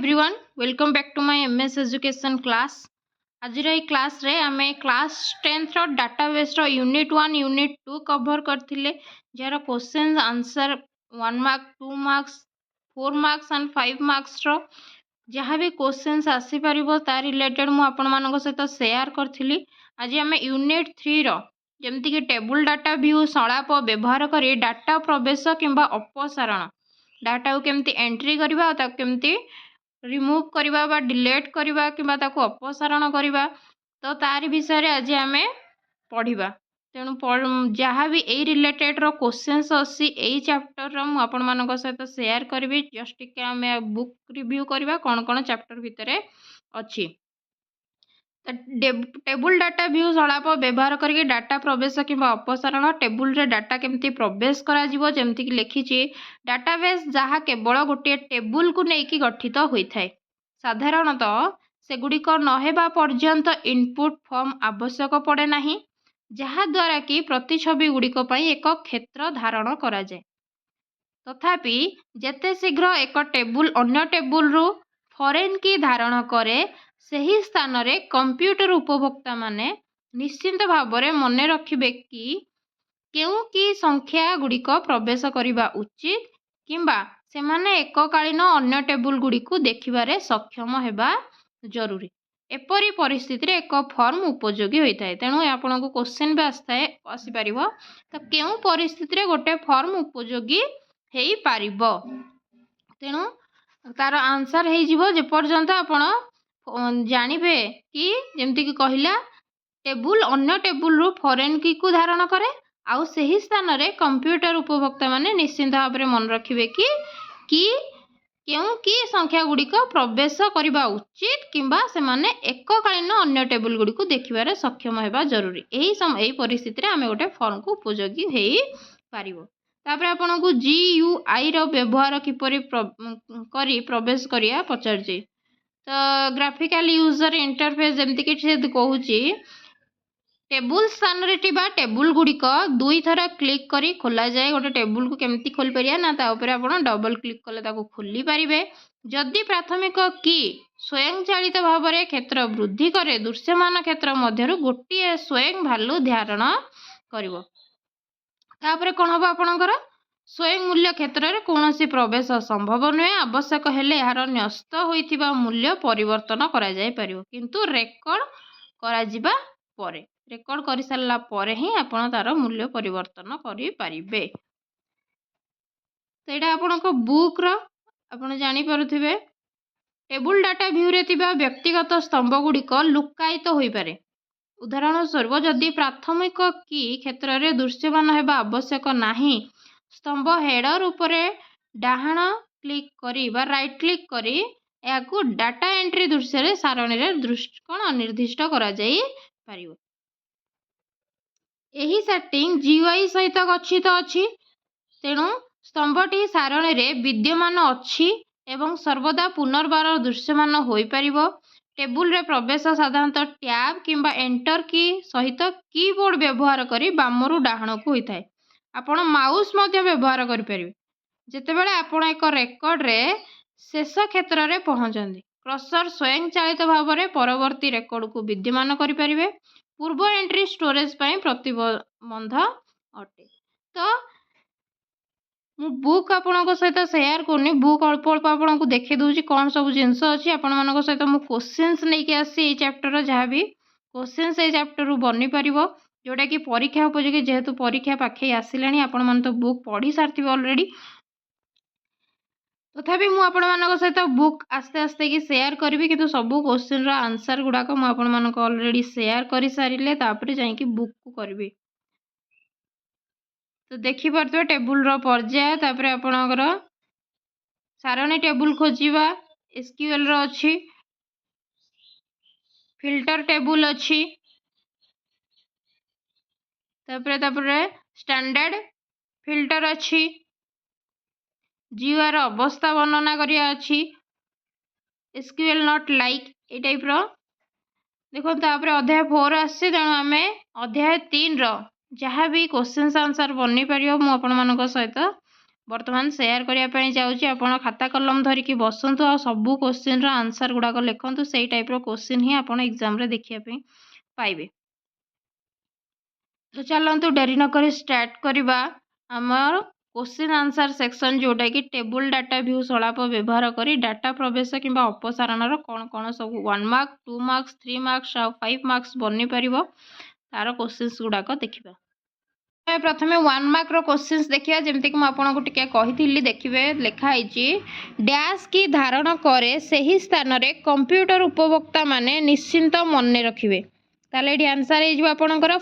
Everyone welcome back to my MS education class. आज class रे आमे क्लास 10th रो डाटाबेस रो यूनिट 1 यूनिट 2 कवर करथिले जार question answer 1 mark 2 marks 4 marks and 5 marks रो जहाँ भी क्वेश्चंस आसी परिबो ता रिलेटेड मु आपण मानको सहित शेयर करथिली। आज आमे यूनिट 3 रो जेमति कि टेबल डाटा व्यू संलाप व्यवहार करी डाटा प्रवेश किंबा अपसारण डाटा को केमती एंट्री करबा ता केमती रिमूव करबा बा डिलीट करबा किंबा ताको अपसारण करबा तो तारि विषय रे आज आमे पढ़िबा। तेणु जहाँ भी ए रिलेटेड रो क्वेश्चंस अछि ए चैप्टर रो मु आपण मानको सहित शेयर करबी। जस्ट के आमे बुक रिव्यू करबा कोन कोन चैप्टर भितरे अछि। टेबल डाटा व्यू संलाप व्यवहार करके डाटा प्रवेश किंबा अपसारण टेबल रे डाटा केमती प्रवेश करा जिवो जेमति कि लिखिछि डाटाबेस जहाँ केवल गोटे टेबल को लेकिन गठित होता है। साधारणतः सेगुड़िक नहेबा पर्यंत इनपुट फॉर्म आवश्यक पड़े नहीं जहाँ द्वारा कि प्रतिछवि गुड़िक एक क्षेत्र धारण करा जाए। तथापि जेते शीघ्र एक टेबल अन्य टेबल रु फॉरेन की धारण करे सही स्थान रे कंप्यूटर उपभोक्ता माने निश्चिंत भाव में मन रखिबे कि केउ की संख्या गुड़िक प्रवेश करिबा उचित किंबा सेमाने एककालीन अन्य टेबल गुड़िक देखिबारे सक्षम हेबा जरूरी। एपरी परिस्थिति रे एक फॉर्म उपयोगी होता है। तेणु आपन को क्वेश्चन भी आसी परिबो तो केउ परिस्थिति रे गोटे फॉर्म उपयोगी हेई पारिबो। तेणु तार आंसर हेई जिवो जे पर्यंत आपण जानिबे कि जेमति कि कहिला टेबल अन्य टेबल रु फॉरेन की को धारण करे आउ सही स्थान रे कंप्यूटर उपभोक्ता माने निश्चिंत भाव में मन रखिबे कि केउ की संख्या गुड़िक प्रवेश करबा उचित किंबा से माने एककालीन अन्य टेबल गुड़िक देखिबारे सक्षम हेबा जरूरी। एही परिस्थिति रे आमे गोटे फॉर्म को उपयोगी हेई पारिबो। तापर आपन को जीयूआई रो व्यवहार किपरि करी प्रवेश करिया पचरजे। तो ग्राफिकल यूजर इंटरफेस जेमति कि से कहूची टेबल स्थान रे टिबा टेबल गुड़िक दुई थर क्लिक करी खोला जाए। गोटे टेबल को केमती खोल परिया ना ता ऊपर आपण डबल क्लिक कले ताको खोली पारिबे। जदि प्राथमिक की स्वयंचालित भाव में क्षेत्र वृद्धि करे दृश्यमान क्षेत्र मध्यरु गोटे स्वयं भालू धारण करिवो। तापर कोन हबो आपणकर स्वयं मूल्य क्षेत्र रे कोनोसी प्रवेश संभव नुहे आवश्यक हेले यार न्यस्त होइथिबा मूल्य परिवर्तन करा जाय परिवो किंतु रेकॉर्ड करा जिबा परे रेकॉर्ड कर सारा पर ही आपण तार मूल्य परिवर्तन करि परिबे। सेटा आपण को बुक रो आपण जानि परथिबे टेबल डाटा व्यू रे तिबा व्यक्तिगत स्तंभ गुड़िक लुकायित होई पारे। उदाहरण स्वरूप जदि प्राथमिक की क्षेत्र रे दृश्यमान हेबा आवश्यक नाही स्तंभ हेडर उपरे डाहाण क्लिक करी बा राइट क्लिक करी याकू डाटा एंट्री दृश्य रे सारणी रे दृष्टिकोण निर्दिष्ट करा जाई पारिबो। एही सेटिंग जीयूआई सहित गच्छित अछि। तेणु स्तंभटी सारणी रे विद्यमान अछि एवं सर्वदा पुनर्बार दृश्यमान होई परिबो। टेबल रे प्रवेश साधारणतः टैब किंबा एंटर की सहित कीबोर्ड व्यवहार करी बामरु डाहाण को होइथाय। आपण माउस मध्य व्यवहार करि परिबे। जेतेबेले आपण एक रेकॉर्ड रे शेष क्षेत्र रे पहुंचंदी कर्सर स्वयंचालित भाव में परवर्ती रेकॉर्ड को विद्यमान करि परिबे। पूर्व एंट्री स्टोरेज पई प्रतिबंध अटे। तो मु बुक आपन सहित शेयर करनी बुक अल्प अल्प आपन को देखे दूची कौन सब जिनस अच्छी आपण मान सहित मु क्वेश्चंस नहीं आसी चैप्टर जहाँ भी क्वेश्चंस ए चैप्टर रू बनी पारिबो जोटा कि परीक्षा उपयोगी जेहेतु परीक्षा पाखे आसिलानी आपण मान तो बुक पढ़ी सारथिबे ऑलरेडी। तथापि मु आपण मान सहित बुक आस्ते आस्ते कि शेयर करी कि सब क्वेश्चन रो आंसर गुड़ाक मु आपण मान ऑलरेडी शेयर कर सारे तापर जाइए बुक को करी। तो देखी पारे टेबल रो पर्याय तापर आपणकर सारणी टेबल खोजिबा एसक्यूएल रो अछि फिल्टर टेबल अछि तापर स्टैंडर्ड फिल्टर अछि जीयूआई रो अवस्था वर्णना करिया अछि SQL not like a type रो देखो। तापर अध्याय 4 आसी तेणु आमे अध्याय 3 रो जहाँ भी क्वेश्चन आंसर बनी पारियो मु आपण मानक सहित बर्तमान शेयर करने जाऊँगी आपण खाता कलम धरिकी बसतु आ सबू क्वेश्चन आंसर गुड़ाक लिखु से टाइप क्वेश्चन ही आप एग्जाम देखिए पाइबे। तो चलतु डेरी नक स्टार्ट करवा आमर क्वेश्चन आंसर सेक्शन जोटा कि टेबुल डाटा व्यू सलाप व्यवहार कर डाटा प्रवेश कि अपसारण कौन कौन सब 1 मार्क 2 मार्क्स 3 मार्क्स 5 मार्क्स बनी पार तार क्वेश्चन गुड़ाक देखा। प्रथम 1 मार्क क्वेश्चंस देखिए जमती कि मुझे कही देखिए लिखाई डैश की धारण करे सही स्थान रे कंप्यूटर उपभोक्ता माने निश्चिंत मन रखिए ताले आंसर होकर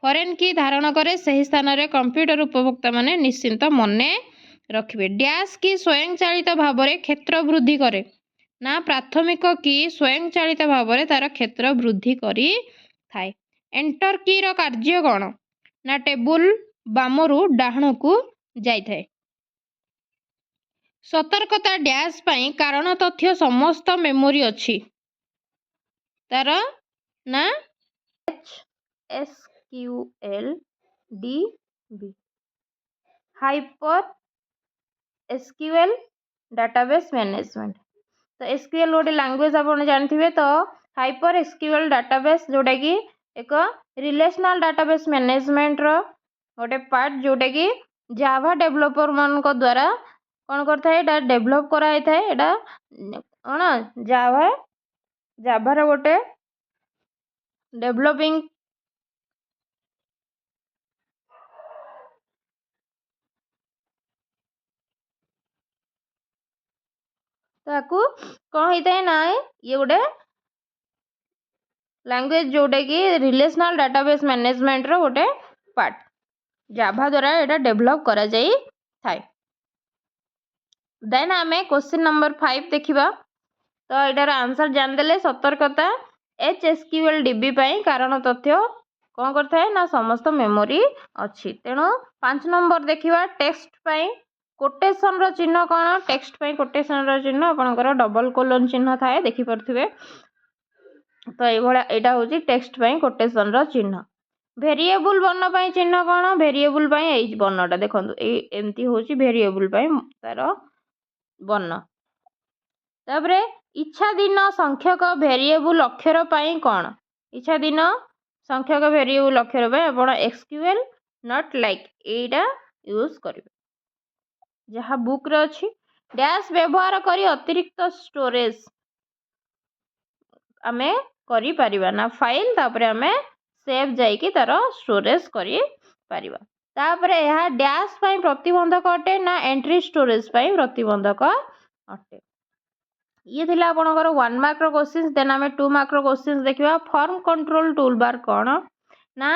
फॉरेन की धारण करे सही स्थान रे कंप्यूटर उपभोक्ता माने निश्चिंत मन रखिए। डैश की स्वयं चालित भाव में क्षेत्र वृद्धि करे ना प्राथमिक की स्वयं चालित भाव में तार क्षेत्र वृद्धि करी थाए। एंटर की रो कार्य कौन ना टेबुल बामरू डाहण को जाए। सतर्कता डैश पाई कारण तथ्य समस्त मेमोरी अच्छी तार ना SQL DB hyper SQL database management. तो SQL गोटे लैंग्वेज आप जानते तो हाइपर SQL डाटाबेस जोटा कि एक रिलेशनल डाटाबेस मैनेजमेंट रो गोटे पार्ट जोटा कि जावा डेवलपर मान द्वारा कौन करता डेवलप कराई थाए कौन जावार गोटे डेवलपिंग ताकू कौन होता है ना ये गोटे लैंग्वेज जोटा कि रिलेशनल डाटाबेस मैनेजमेंट रो गोटे पार्ट जाभा द्वारा एटा डेवलप करा जाई थाए। देन आमे क्वेश्चन नंबर 5 देखिबा। तो एटार आंसर जानदेले सतर्कता HSQL DB पाई कारण तथ्य कौन करता है ना समस्त मेमोरी अच्छी। तेणु 5 नंबर देखिबा टेक्स्ट पाई कोटेशन रो चिन्ह कौन टेक्स्ट पाई कोटेशन रो चिन्ह आपनकर डबल कोलन चिन्ह थाए देखि परथिबे। तो एटा होची टेक्स्ट पाई कोटेशन रो चिन्ह। वेरिएबल वर्ण पाई चिन्ह कौन वेरिएबल पाई एई वर्णटा देखंतु एमती होची वेरिएबल पाई तार वर्ण। तापरे इच्छाधीन संख्यक वेरिएबल अक्षर पाई कौन इच्छाधीन संख्यक वेरिएबल अक्षर पाई आपण SQL not like Etah use करिवे जहाँ बुक रे अछि। डैश व्यवहार करी अतिरिक्त स्टोरेज आमे करी परिबा ना फाइल तापरे आमे सेव जाइकी तार स्टोरेज करी परिबा। तापरे यह डैश पाई प्रतिबंधक अटे ना एंट्री स्टोरेज पाई प्रतिबंधक अटे। ये थिला आपनकर 1 मार्क रो क्वेश्चंस। देन आमे 2 मार्क रो क्वेश्चंस देखिबा। फॉर्म कंट्रोल टूल बार कौन ना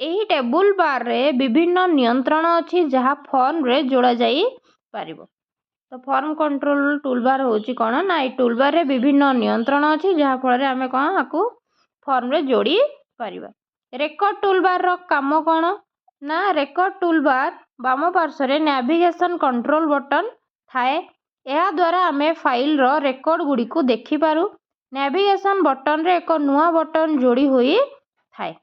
एही टेबुल बार रे विभिन्न नियंत्रण अछि जहाँ फॉर्म रे जोड़ा जाई पारिबो। तो फॉर्म कंट्रोल टूल बार होची कौन ना ए टूल बार रे विभिन्न नियंत्रण अछि जहाँ फल रे आमे कौन आकु फॉर्म रे जोड़ी पारिबा। रेकॉर्ड टूल बार रो काम कौन ना रेकॉर्ड टूल बार बाम पार्श्व रे नेविगेशन कंट्रोल बटन थाए यह द्वारा आमे फाइल रो रेकॉर्ड गुडी को देखि पारु। नेविगेशन बटन रे एक नुआ बटन जोड़ी होई थाए।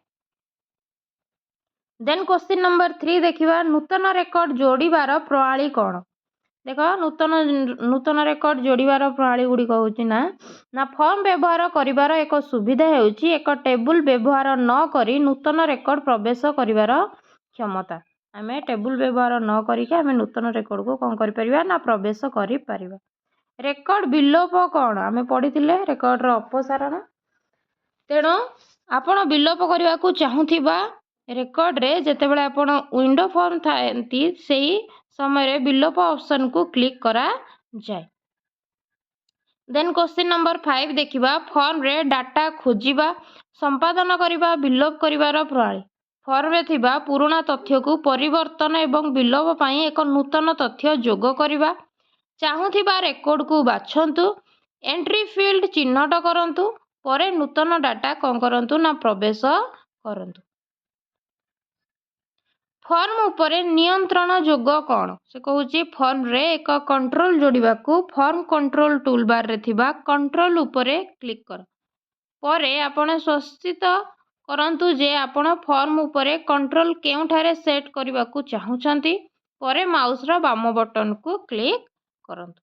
देन क्वेश्चन नंबर 3 देखिबा। नूतन रेकॉर्ड जोड़ीबार प्रणाली कौन देख नूतन रेकॉर्ड जोड़ीबार प्रणाली गुडी कहउची ना फॉर्म व्यवहार करिवार एक सुविधा हेउची एक टेबुल व्यवहार न करी नूतन रेकॉर्ड प्रवेश करिवार क्षमता। आमे टेबुल व्यवहार न करिके आमे नूतन रेकॉर्ड को कौन करि परिबा ना प्रवेश करि परिबा। रेकॉर्ड विलोप कौन आमे पढ़िथिले रेकॉर्ड रो अपसारण। तेणु आपण विलोप करने को चाहूथिबा रेकॉर्ड रे जेतेबेले आपण विंडो फॉर्म थाएंती सेही समय विलोप ऑप्शन को क्लिक करा जाए। देन क्वेश्चन नंबर 5 देखिबा। फॉर्म रे डाटा खोजिबा संपादन करिबा विलोप करिवार प्रणाली। फॉर्म रे थिबा पुराना तथ्य को परिवर्तन एवं विलोप पाई एक नूतन तथ्य जोग करिबा चाहूथिबा रेकॉर्ड को बाछंतु एंट्री फील्ड चिन्हट करंतु परे नूतन डाटा कौन करंतु ना प्रवेश करंतु। फॉर्म उपरे नियंत्रण जोग कौन से कहूची फॉर्म रे एक कंट्रोल जोड़िबा को फॉर्म कंट्रोल टूल बार रे थिबा कंट्रोल उपरे क्लिक कर परे आपण स्पष्टित करंतु जे आपण फॉर्म उपरे कंट्रोल केउठारे सेट करबा को चाहुचंती ପରେ ମାଉସର ବାମ ବଟନକୁ କ୍ଲିକ୍ କରନ୍ତୁ।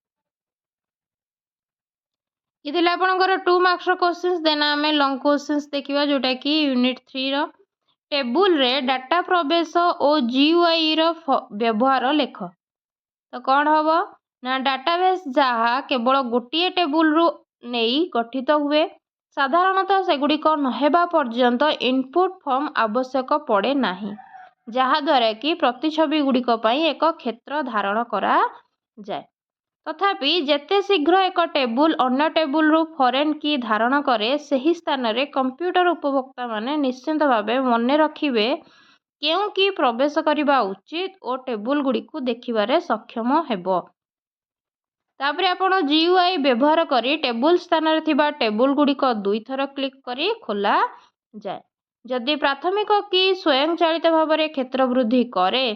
ये ଥିଲା ଆପଣଙ୍କର 2 ମାର୍କର କ୍ୱେଶ୍ଚିନ୍ସ। ଦେନ୍ ଆମେ ଲଙ୍ଗ କ୍ୱେଶ୍ଚିନ୍ସ ଦେଖିବା ଯୋଉଟାକି ୟୁନିଟ୍ 3ର। ଟେବୁଲରେ ଡାଟା ପ୍ରବେଶ ଓ GUIର ବ୍ୟବହାର ଲେଖ। ତ କ'ଣ ହବ ନା ଡାଟାବେସ୍ ଯାହା କେବଳ ଗୋଟିଏ ଟେବୁଲରୁ ନେଇ ଗଠିତ ହୁଏ। ସାଧାରଣତଃ ସେଗୁଡ଼ିକ ନହେବା ପର୍ଯ୍ୟନ୍ତ ଇନପୁଟ ଫର୍ମ ଆବଶ୍ୟକ ପଡ଼େ ନାହିଁ, ଯାହାଦ୍ୱାରା କି ପ୍ରତିଛବିଗୁଡ଼ିକ ପାଇଁ ଏକ କ୍ଷେତ୍ର ଧାରଣ କରାଯାଏ। ତଥାପି ଯେତେ ଶୀଘ୍ର ଏକ ଟେବୁଲ ଅନ୍ୟ ଟେବୁଲରୁ ଫରେନ୍ କି ଧାରଣ କରେ, ସେହି ସ୍ଥାନରେ କମ୍ପ୍ୟୁଟର ଉପଭୋକ୍ତାମାନେ ନିଶ୍ଚିତ ଭାବେ ମନେ ରଖିବେ କେଉଁ କି ପ୍ରବେଶ କରିବା ଉଚିତ ଓ ଟେବୁଲଗୁଡ଼ିକୁ ଦେଖିବାରେ ସକ୍ଷମ ହେବ। ତାପରେ ଆପଣ GUI ବ୍ୟବହାର କରି ଟେବୁଲ ସ୍ଥାନରେ ଥିବା ଟେବୁଲଗୁଡ଼ିକ 2 ଥର କ୍ଲିକ୍ କରି ଖୋଲାଯାଏ। ଯଦି ପ୍ରାଥମିକ କି ସ୍ୱୟଂଚାଳିତ ଭାବରେ କ୍ଷେତ୍ର ବୃଦ୍ଧି କରେ,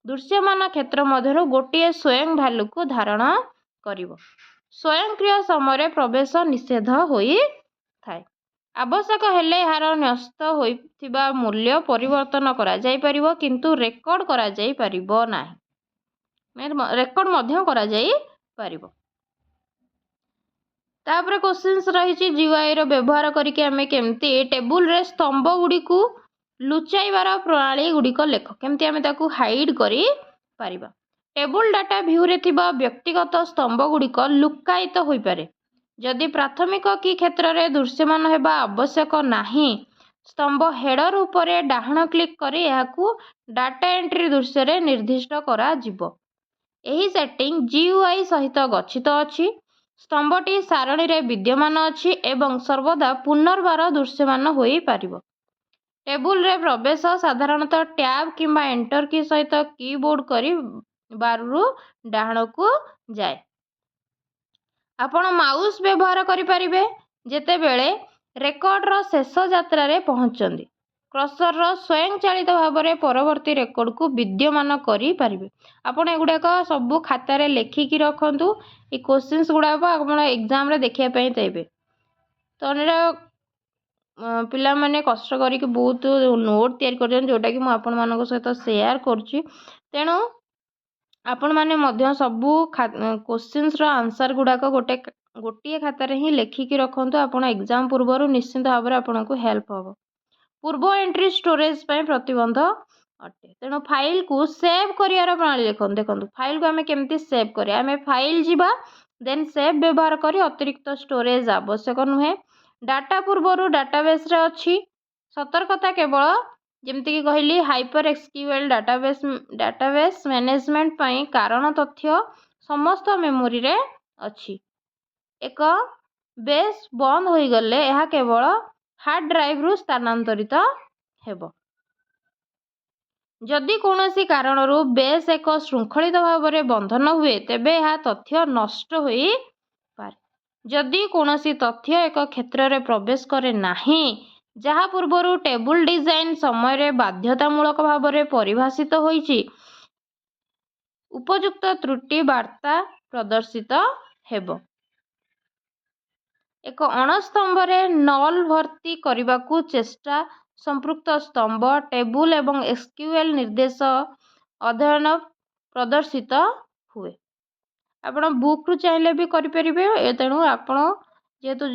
ଦୃଶ୍ୟମାନ କ୍ଷେତ୍ର ମଧ୍ୟରୁ ଗୋଟିଏ ସ୍ୱୟଂ ଭାଲ୍ୟୁକୁ ଧାରଣ କରିବ। ସ୍ୱୟଂକ୍ରିୟ ସମୟରେ ପ୍ରବେଶ ନିଷେଧ ହୋଇଥାଏ। ଆବଶ୍ୟକ ହେଲେ ଏହାର ନ୍ୟସ୍ତ ହୋଇଥିବା ମୂଲ୍ୟ ପରିବର୍ତ୍ତନ କରାଯାଇପାରିବ, କିନ୍ତୁ ରେକର୍ଡ କରାଯାଇପାରିବ ନାହିଁ। ରେକର୍ଡ ମଧ୍ୟ କରାଯାଇପାରିବ। ତାପରେ କ୍ୱେଶ୍ଚିନ୍ସ ରହିଛି GUIର ବ୍ୟବହାର କରିକି ଆମେ କେମିତି ଟେବୁଲରେ ସ୍ତମ୍ଭଗୁଡ଼ିକୁ ଲୁଚାଇବାର ପ୍ରଣାଳୀ ଗୁଡ଼ିକ ଲେଖ। କେମିତି ଆମେ ତାକୁ ହାଇଡ୍ କରିପାରିବା। ଟେବୁଲ ଡାଟା ଭ୍ୟୁରେ ଥିବା ବ୍ୟକ୍ତିଗତ ସ୍ତମ୍ଭଗୁଡ଼ିକ ଲୁକ୍କାୟିତ ହୋଇପାରେ। ଯଦି ପ୍ରାଥମିକ କି କ୍ଷେତ୍ରରେ ଦୃଶ୍ୟମାନ ହେବା ଆବଶ୍ୟକ ନାହିଁ, ସ୍ତମ୍ଭ ହେଡର ଉପରେ ଡାହାଣ କ୍ଲିକ୍ କରି ଏହାକୁ ଡାଟା ଏଣ୍ଟ୍ରି ଦୃଶ୍ୟରେ ନିର୍ଦ୍ଦିଷ୍ଟ କରାଯିବ। ଏହି ସେଟିଂ GUI ସହିତ ଗଚ୍ଛିତ ଅଛି। ସ୍ତମ୍ଭଟି ସାରଣୀରେ ବିଦ୍ୟମାନ ଅଛି ଏବଂ ସର୍ବଦା ପୁନର୍ବାର ଦୃଶ୍ୟମାନ ହୋଇପାରିବ। ଟେବୁଲରେ ପ୍ରବେଶ ସାଧାରଣତଃ ଟ୍ୟାବ୍ କିମ୍ବା ଏଣ୍ଟର କି ସହିତ କିବୋର୍ଡ କରି ବାରରୁ ଡାହାଣକୁ ଯାଏ। ଆପଣ ମାଉସ ବ୍ୟବହାର କରିପାରିବେ ଯେତେବେଳେ ରେକର୍ଡର ଶେଷ ଯାତ୍ରାରେ ପହଞ୍ଚନ୍ତି। କର୍ସର ସ୍ୱୟଂଚାଳିତ ଭାବରେ ପରବର୍ତ୍ତୀ ରେକର୍ଡକୁ ବିଦ୍ୟମାନ କରିପାରିବେ। ଆପଣ ଏଗୁଡ଼ାକ ସବୁ ଖାତାରେ ଲେଖିକି ରଖନ୍ତୁ। ଏ କ୍ୱେଶ୍ଚିନ୍ସ ଗୁଡ଼ାକ ଆପଣ ଏକ୍ଜାମରେ ଦେଖିବା ପାଇଁ ଦେବେ। ତ ଏଇଟା ପିଲାମାନେ କଷ୍ଟ କରିକି ବହୁତ ନୋଟ୍ ତିଆରି କରିଛନ୍ତି, ଯେଉଁଟାକି ମୁଁ ଆପଣମାନଙ୍କ ସହିତ ସେୟାର କରୁଛି। ତେଣୁ ଆପଣମାନେ ମଧ୍ୟ ସବୁ କ୍ୱେଶ୍ଚିନ୍ସର ଆନ୍ସର ଗୁଡ଼ାକ ଗୋଟିଏ ଖାତାରେ ହିଁ ଲେଖିକି ରଖନ୍ତୁ। ଆପଣ ଏକ୍ଜାମ ପୂର୍ବରୁ ନିଶ୍ଚିତ ଭାବରେ ଆପଣଙ୍କୁ ହେଲ୍ପ ହେବ। ପୂର୍ବ ଏଣ୍ଟ୍ରି ଷ୍ଟୋରେଜ ପାଇଁ ପ୍ରତିବନ୍ଧ ଅଟେ। ତେଣୁ ଫାଇଲକୁ ସେଭ୍ କରିବାର ପ୍ରଣାଳୀ ଲେଖନ୍ତୁ। ଦେଖନ୍ତୁ ଫାଇଲକୁ ଆମେ କେମିତି ସେଭ୍ କରିବା। ଆମେ ଫାଇଲ ଯିବା, ଦେନ୍ ସେଭ୍ ବ୍ୟବହାର କରି ଅତିରିକ୍ତ ଷ୍ଟୋରେଜ ଆବଶ୍ୟକ ନୁହେଁ। ଡାଟା ପୂର୍ବରୁ ଡାଟାବେସ୍ରେ ଅଛି। ସତର୍କତା କେବଳ ଯେମିତିକି କହିଲି ହାଇପର ଏସ୍କ୍ୟୁଏଲ୍ ଡାଟାବେସ୍ ମ୍ୟାନେଜମେଣ୍ଟ ପାଇଁ, କାରଣ ତଥ୍ୟ ସମସ୍ତ ମେମୋରିରେ ଅଛି। ଏକ ବେସ୍ ବନ୍ଦ ହୋଇଗଲେ ଏହା କେବଳ ହାର୍ଡ ଡ୍ରାଇଭରୁ ସ୍ଥାନାନ୍ତରିତ ହେବ। ଯଦି କୌଣସି କାରଣରୁ ବେସ୍ ଏକ ଶୃଙ୍ଖଳିତ ଭାବରେ ବନ୍ଦ ନ ହୁଏ, ତେବେ ଏହା ତଥ୍ୟ ନଷ୍ଟ ହୋଇପାରେ। ଯଦି କୌଣସି ତଥ୍ୟ ଏକ କ୍ଷେତ୍ରରେ ପ୍ରବେଶ କରେ ନାହିଁ, ଯାହା ପୂର୍ବରୁ ଟେବୁଲ ଡିଜାଇନ ସମୟରେ ବାଧ୍ୟତାମୂଳକ ଭାବରେ ପରିଭାଷିତ ହୋଇଛି, ଉପଯୁକ୍ତ ତ୍ରୁଟି ବାର୍ତ୍ତା ପ୍ରଦର୍ଶିତ ହେବ। ଏକ ଅଣସ୍ତମ୍ଭରେ ନଲ୍ ଭର୍ତ୍ତି କରିବାକୁ ଚେଷ୍ଟା ସମ୍ପୃକ୍ତ ସ୍ତମ୍ଭ, ଟେବୁଲ ଏବଂ ଏସ୍କ୍ୟୁଏଲ୍ ନିର୍ଦ୍ଦେଶ ଅଧ୍ୟୟନ ପ୍ରଦର୍ଶିତ ହୁଏ। ଆପଣ ବୁକ୍ରୁ ଚାହିଁଲେ ବି କରିପାରିବେ। ତେଣୁ ଆପଣ ଯେହେତୁ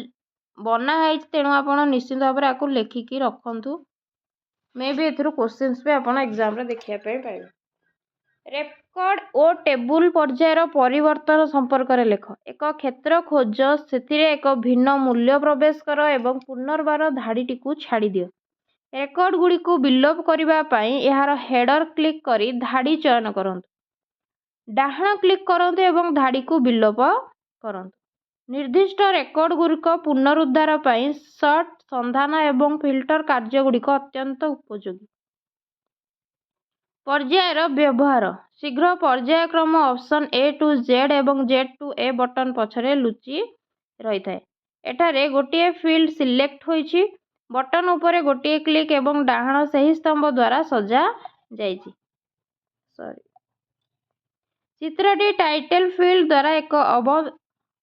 ବନା ହେଇଛି, ତେଣୁ ଆପଣ ନିଶ୍ଚିତ ଭାବରେ ଆକୁ ଲେଖିକି ରଖନ୍ତୁ। ମେ ବି ଏଥିରୁ କ୍ୱେଶ୍ଚିନ୍ସ ବି ଆପଣ ଏକ୍ଜାମରେ ଦେଖିବା ପାଇଁ ପାଇବେ। ରେକର୍ଡ ଓ ଟେବୁଲ ପର୍ଯ୍ୟାୟର ପରିବର୍ତ୍ତନ ସମ୍ପର୍କରେ ଲେଖ। ଏକ କ୍ଷେତ୍ର ଖୋଜ, ସେଥିରେ ଏକ ଭିନ୍ନ ମୂଲ୍ୟ ପ୍ରବେଶ କର ଏବଂ ପୁନର୍ବାର ଧାଡ଼ିଟିକୁ ଛାଡ଼ିଦିଅ। ରେକର୍ଡଗୁଡ଼ିକୁ ବିଲୋପ କରିବା ପାଇଁ ଏହାର ହେଡର କ୍ଲିକ୍ କରି ଧାଡ଼ି ଚୟନ କରନ୍ତୁ। ଡାହାଣ କ୍ଲିକ୍ କରନ୍ତୁ ଏବଂ ଧାଡ଼ିକୁ ବିଲୋପ କରନ୍ତୁ। ନିର୍ଦ୍ଦିଷ୍ଟ ରେକର୍ଡଗୁଡ଼ିକ ପୁନରୁଦ୍ଧାର ପାଇଁ ସର୍ଟ, ସନ୍ଧାନ ଏବଂ ଫିଲ୍ଟର କାର୍ଯ୍ୟଗୁଡ଼ିକ ଅତ୍ୟନ୍ତ ଉପଯୋଗୀ। ପର୍ଯ୍ୟାୟର ବ୍ୟବହାର। ଶୀଘ୍ର ପର୍ଯ୍ୟାୟକ୍ରମ ଅପସନ୍ A to Z ଏବଂ Z to A ବଟନ ପଛରେ ଲୁଚି ରହିଥାଏ। ଏଠାରେ ଗୋଟିଏ ଫିଲ୍ଡ ସିଲେକ୍ଟ ହୋଇଛି। ବଟନ ଉପରେ ଗୋଟିଏ କ୍ଲିକ୍ ଏବଂ ଡାହାଣ ସେହି ସ୍ତମ୍ଭ ଦ୍ୱାରା ସଜାଯାଇଛି। ଚିତ୍ରଟି ଟାଇଟେଲ ଫିଲ୍ଡ ଦ୍ୱାରା ଏକ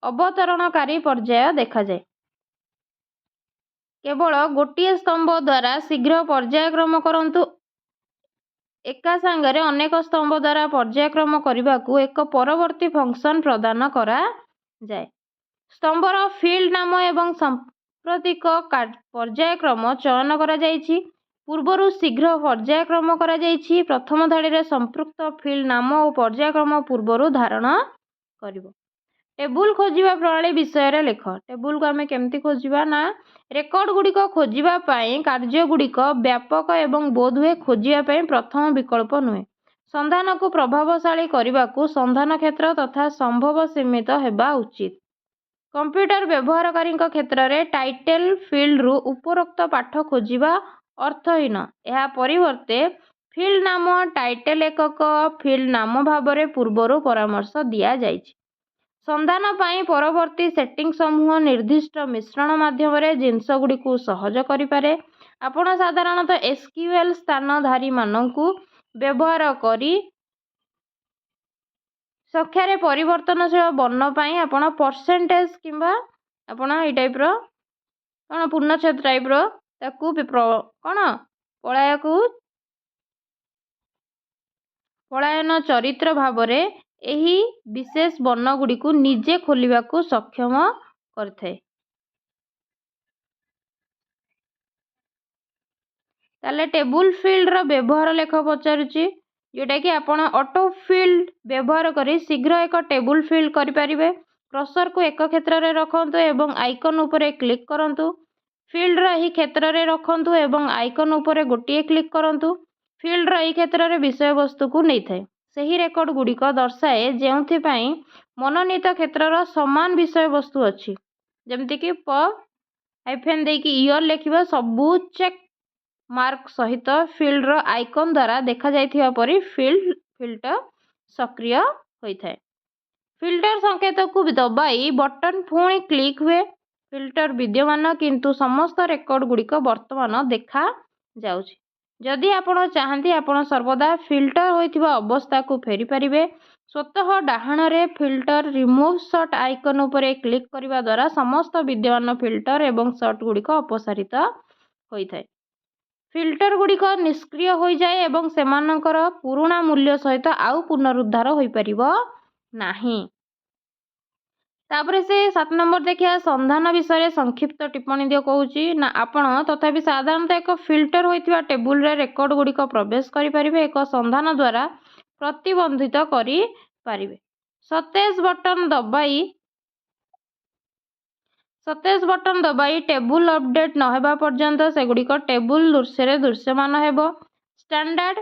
ଅବତରଣକାରୀ ପର୍ଯ୍ୟାୟ ଦେଖାଯାଏ। କେବଳ ଗୋଟିଏ ସ୍ତମ୍ଭ ଦ୍ୱାରା ଶୀଘ୍ର ପର୍ଯ୍ୟାୟକ୍ରମ କରନ୍ତୁ। एका सांगरे अनेक स्तंभ द्वारा पर्यायक्रम करने एक परवर्ती फंक्शन प्रदान करा जाए। स्तंभर फील्ड नाम एवं सांप्रतिक पर्यायक्रम चयन करा जाइछि। पूर्वरु शीघ्र पर्यायक्रम करा जाइछि। प्रथम धाड़ी रे संपृक्त फील्ड नाम और पर्यायक्रम पूर्वरु धारण करिवो। टेबुल खोजिबा प्रणाली विषय रे लेख। टेबुल को आमे केमती खोजिबा ना रेकर्ड गुड़िक खोजिबा पई कार्य गुड़िक व्यापक एवं बोधहुए खोजिबा पई प्रथम विकल्प नुहे। संधान को प्रभावशाली करने को संधान क्षेत्र तथा संभव सीमित हेबा उचित। कंप्यूटर व्यवहारकारी क्षेत्र में टाइटल फील्ड रु उपरोक्त पाठ खोजिबा अर्थहीन। यह परिवर्ते फील्ड नाम टाइटल एकक फील्ड नाम भाव में पूर्वर परामर्श दिया जाइछि। संधान पाई परवर्ती सेटिंग समूह निर्दिष्ट मिश्रण माध्यम जिनस गुड़ी को सहज करिपारे। आपण साधारणतः एसक्यूएल स्थानधारी मानकु व्यवहार करी संख्यार परिवर्तनशील वर्ण पाई आपण परसेंटेज किंबा आपण ए टाइप रो कौन पूर्णच्छेद टाइप रो ताकू कौन पलायन चरित्र भाव में यही विशेष वर्ण गुड़ी को निजे खोलिबा को सक्षम करथाय। ताले टेबुल फील्ड रो व्यवहार लेख पचारुची जोटा कि आपण ऑटो फील्ड व्यवहार करी शीघ्र एक टेबुल फील्ड करि परिबे। कर्सर को एक क्षेत्र रे रखंतु एवं आइकन उपरे क्लिक करंतु। फील्ड रो एही क्षेत्र रे रखंतु एवं आइकन उपरे गोटिए क्लिक करंतु। फील्ड रो एही क्षेत्र रे विषय वस्तु को नै थाए। सही रेकर्ड गुड़िक दर्शाए जेउथि पई मनोनीत क्षेत्रर समान विषय वस्तु अच्छी। जमती कि प हाइफेन देकी ईयर लिखिबा सबू चेक मार्क सहित फील्ड रो आइकन द्वारा देखा जाइथिबा परी फिल्टर सक्रिय होइथाय। फिल्टर संकेत को दबाई बटन पुणी क्लिक हुए। फिल्टर विद्यमान किंतु समस्त रेकर्ड गुड़िक वर्तमान देखा जाउछि। जदि आपण चाहती आपण सर्वदा फिल्टर होइथिबा अवस्था को फेरी परिबे। स्वतः डाहाण रे फिल्टर रिमूव शॉट आइकन उपरे क्लिक करिबा द्वारा समस्त विद्यमान फिल्टर एवं शॉट गुड़िक अपसारित होइथाय। फिल्टर गुड़िक निष्क्रिय हो जाए एवं सेमानकर पुराणा मूल्य सहित आउ पुनरुद्धार होई परिबो नाही। तापर से 7 नंबर देखिया संधान विषय संक्षिप्त टिप्पणी दियो कहूची ना आपण तथापि साधारणतः एक फिल्टर होइथिबा टेबुल रे रेकर्ड गुड़िक प्रवेश करि परिबे। एक संधान द्वारा प्रतिबंधित करि परिबे। सतेज बटन दबाई टेबुल अपडेट नहेबा पर्यंत सेगुड़िक टेबुल दृश्य दृश्यमान हेबो। स्टैंडर्ड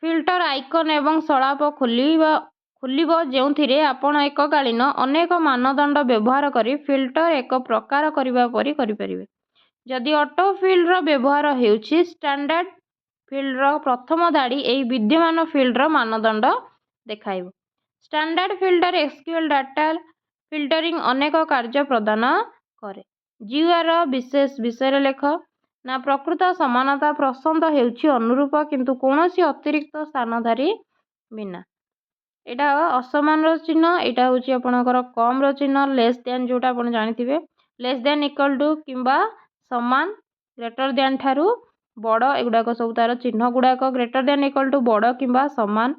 फिल्टर आइकन एवं सलाप खोलिबो जेउथिरे आपण एककालीन अनेक मानदंड व्यवहार करी फिल्टर एक प्रकार करिबा परी करि परिबे। जदि ऑटो फील्ड रो व्यवहार हेउछि स्टैंडर्ड फील्ड रो प्रथम धाड़ी एही विद्यमान फील्ड रो मानदंड देखाइबो। Standard filter SQL data filtering अनेक कार्य प्रदान करे। जीआर विशेष विषय लेख ना प्रकृत समानता प्रसंत हेउछि अनुरूप किंतु कोनोसी अतिरिक्त स्थानधारी बिना। एटा असमान रो चिन्ह एटा होछि आपनकर कम रो चिन्ह लेस देन जोटा आपण जानिथिबे लेस देन इक्वल टू किंबा समान ग्रेटर देन ठारू बड़ एगुडाक सब तार चिन्ह गुडाक ग्रेटर देन इक्वल टू बड़ किंबा समान।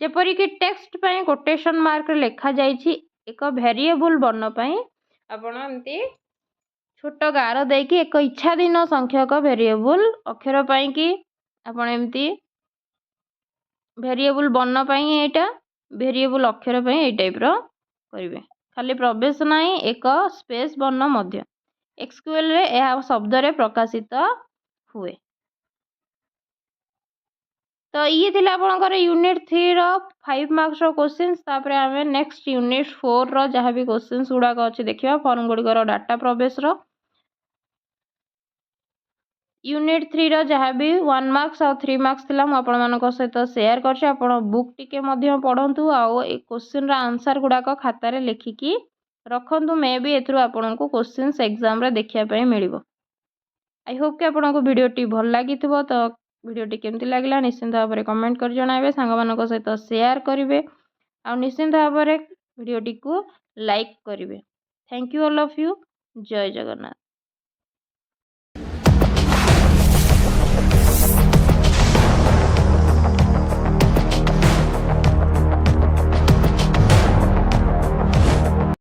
जेपरि कि टेक्स्ट पई कोटेशन मार्क लेखा जाइछि एक वेरिएबल वर्ण पई आपण एमती छोट गार देकी एक इच्छाधीन संख्यक वेरिएबल अक्षर पई कि आपण एमती वेरिएबल वर्ण पई एटा वेरिएबल अक्षर पई ए टाइप रो करिवे। खाली प्रवेश नाही एक स्पेस वर्ण मध्य एक्सक्यूएल रे यह शब्द रे प्रकाशित हुए। तो ये थिला आपनकर यूनिट 3 रो 5 मार्क्स रो क्वेश्चंस। तापरे हमें नेक्स्ट यूनिट 4 रो जहां भी क्वेश्चंस गुडा अछि देखिबा फॉर्म गुडीकर डाटा प्रवेश रो। यूनिट 3 रो जहां भी 1 मार्क्स और 3 मार्क्स थिला म आपण मानक सहित शेयर करछि। आपण बुक टिके मध्य पढंतु आउ ए क्वेश्चन रा आंसर गुडा को खाता रे लिखिकी रखंतु। मे भी एथरु आपण को क्वेश्चंस एग्जाम रे देखिया पय मिलिबो। आई होप कि आपण को वीडियो टी भल लागिथिबो। तो वीडियो टी केमति लागला निश्चित भाव में कमेंट कर जणाइबे सांग मानक सहित शेयर करिवे आ निश्चित भाव में वीडियो टी को लाइक करिवे। Thank you all of you. जय जगन्नाथ।